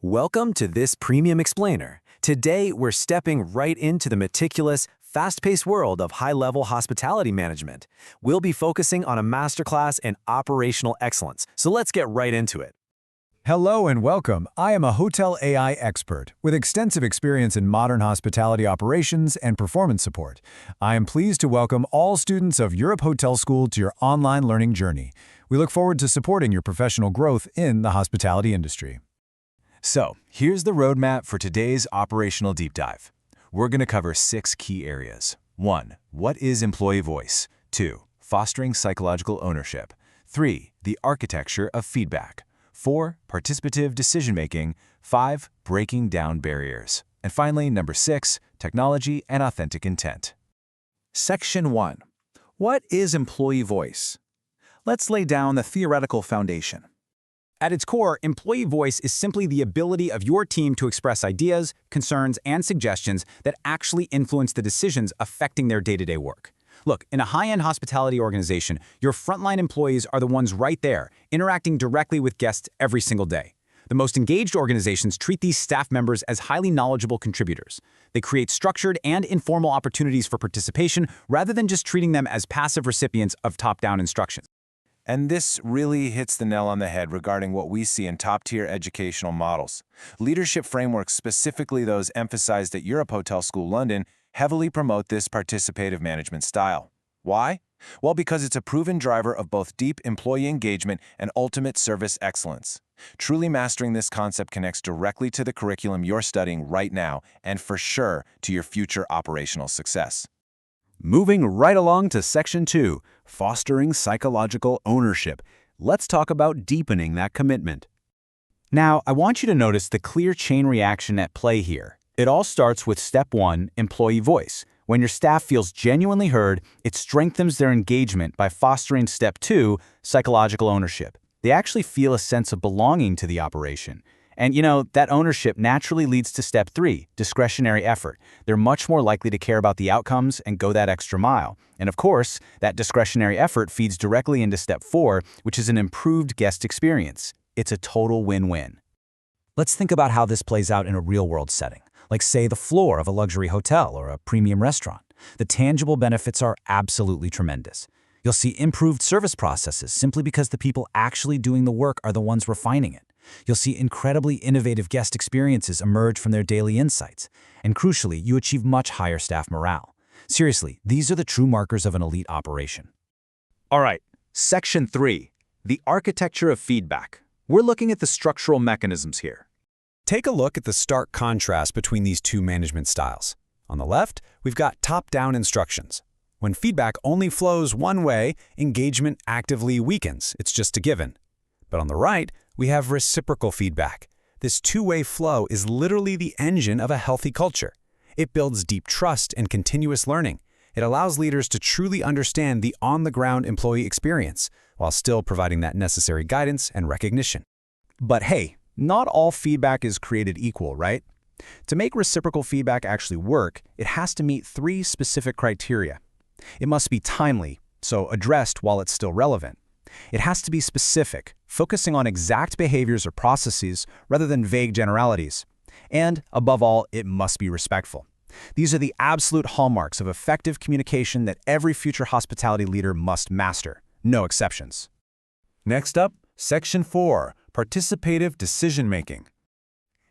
Welcome to this Premium Explainer. Today, we're stepping right into the meticulous, fast-paced world of high-level hospitality management. We'll be focusing on a masterclass in operational excellence, so let's get right into it. Hello and welcome. I am a hotel AI expert with extensive experience in modern hospitality operations and performance support. I am pleased to welcome all students of Europe Hotel School to your online learning journey. We look forward to supporting your professional growth in the hospitality industry. So, here's the roadmap for today's operational deep dive. We're going to cover 6 key areas. 1. What is employee voice? 2. Fostering psychological ownership. 3. The architecture of feedback. 4. Participative decision-making. 5. Breaking down barriers. And finally, number 6, technology and authentic intent. Section 1. What is employee voice? Let's lay down the theoretical foundation. At its core, employee voice is simply the ability of your team to express ideas, concerns, and suggestions that actually influence the decisions affecting their day-to-day work. Look, in a high-end hospitality organization, your frontline employees are the ones right there, interacting directly with guests every single day. The most engaged organizations treat these staff members as highly knowledgeable contributors. They create structured and informal opportunities for participation rather than just treating them as passive recipients of top-down instructions. And this really hits the nail on the head regarding what we see in top-tier educational models. Leadership frameworks, specifically those emphasized at Europe Hotel School London, heavily promote this participative management style. Why? Well, because it's a proven driver of both deep employee engagement and ultimate service excellence. Truly mastering this concept connects directly to the curriculum you're studying right now, and for sure to your future operational success. Moving right along to Section 2, Fostering Psychological Ownership. Let's talk about deepening that commitment. Now, I want you to notice the clear chain reaction at play here. It all starts with Step 1, employee voice. When your staff feels genuinely heard, it strengthens their engagement by fostering Step 2, psychological ownership. They actually feel a sense of belonging to the operation. And that ownership naturally leads to Step 3, discretionary effort. They're much more likely to care about the outcomes and go that extra mile. And of course, that discretionary effort feeds directly into Step 4, which is an improved guest experience. It's a total win-win. Let's think about how this plays out in a real-world setting, like say the floor of a luxury hotel or a premium restaurant. The tangible benefits are absolutely tremendous. You'll see improved service processes simply because the people actually doing the work are the ones refining it. You'll see incredibly innovative guest experiences emerge from their daily insights. And crucially, you achieve much higher staff morale. Seriously, these are the true markers of an elite operation. All right, Section 3, the architecture of feedback. We're looking at the structural mechanisms here. Take a look at the stark contrast between these two management styles. On the left, we've got top-down instructions. When feedback only flows one way, engagement actively weakens. It's just a given. But on the right, we have reciprocal feedback. This two-way flow is literally the engine of a healthy culture. It builds deep trust and continuous learning. It allows leaders to truly understand the on-the-ground employee experience, while still providing that necessary guidance and recognition. But hey, not all feedback is created equal, right? To make reciprocal feedback actually work, it has to meet 3 specific criteria. It must be timely, so addressed while it's still relevant. It has to be specific, focusing on exact behaviors or processes rather than vague generalities. And, above all, it must be respectful. These are the absolute hallmarks of effective communication that every future hospitality leader must master. No exceptions. Next up, Section 4, Participative Decision-Making.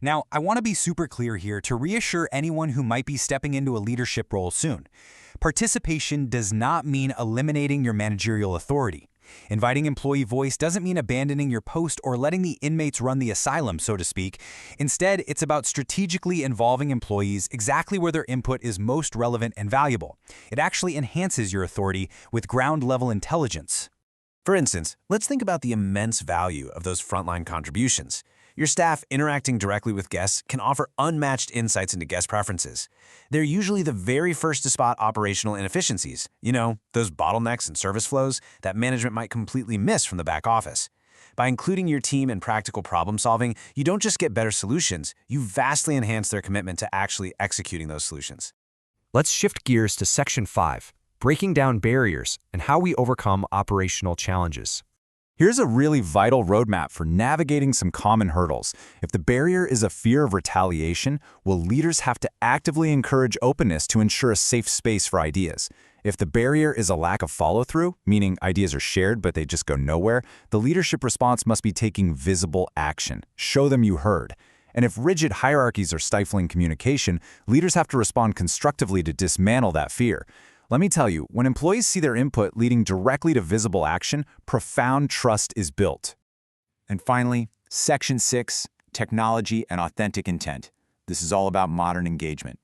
Now, I want to be super clear here to reassure anyone who might be stepping into a leadership role soon. Participation does not mean eliminating your managerial authority. Inviting employee voice doesn't mean abandoning your post or letting the inmates run the asylum, so to speak. Instead, it's about strategically involving employees exactly where their input is most relevant and valuable. It actually enhances your authority with ground-level intelligence. For instance, let's think about the immense value of those frontline contributions. Your staff interacting directly with guests can offer unmatched insights into guest preferences. They're usually the very first to spot operational inefficiencies, those bottlenecks and service flows that management might completely miss from the back office. By including your team in practical problem solving, you don't just get better solutions, you vastly enhance their commitment to actually executing those solutions. Let's shift gears to Section 5, breaking down barriers and how we overcome operational challenges. Here's a really vital roadmap for navigating some common hurdles. If the barrier is a fear of retaliation, well, leaders have to actively encourage openness to ensure a safe space for ideas. If the barrier is a lack of follow-through, meaning ideas are shared but they just go nowhere, the leadership response must be taking visible action. Show them you heard. And if rigid hierarchies are stifling communication, leaders have to respond constructively to dismantle that fear. Let me tell you, when employees see their input leading directly to visible action, profound trust is built. And finally, Section 6, Technology and Authentic Intent. This is all about modern engagement.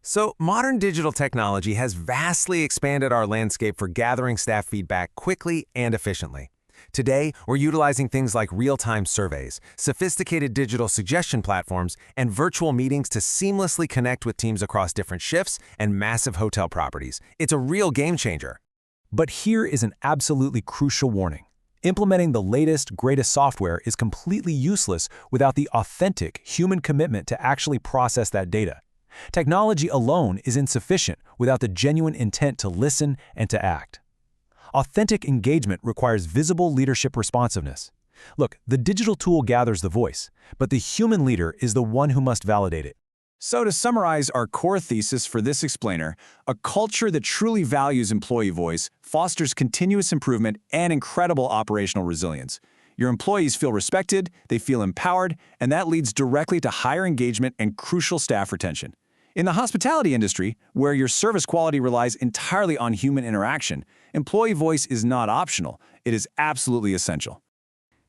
So, modern digital technology has vastly expanded our landscape for gathering staff feedback quickly and efficiently. Today, we're utilizing things like real-time surveys, sophisticated digital suggestion platforms, and virtual meetings to seamlessly connect with teams across different shifts and massive hotel properties. It's a real game changer. But here is an absolutely crucial warning. Implementing the latest, greatest software is completely useless without the authentic human commitment to actually process that data. Technology alone is insufficient without the genuine intent to listen and to act. Authentic engagement requires visible leadership responsiveness. Look, the digital tool gathers the voice, but the human leader is the one who must validate it. So to summarize our core thesis for this explainer, a culture that truly values employee voice fosters continuous improvement and incredible operational resilience. Your employees feel respected, they feel empowered, and that leads directly to higher engagement and crucial staff retention. In the hospitality industry, where your service quality relies entirely on human interaction, employee voice is not optional, it is absolutely essential.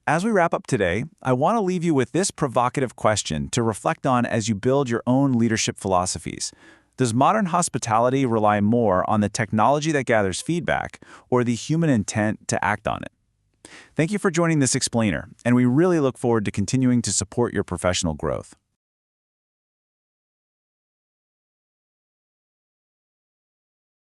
As we wrap up today, I want to leave you with this provocative question to reflect on as you build your own leadership philosophies. Does modern hospitality rely more on the technology that gathers feedback or the human intent to act on it? Thank you for joining this explainer, and we really look forward to continuing to support your professional growth.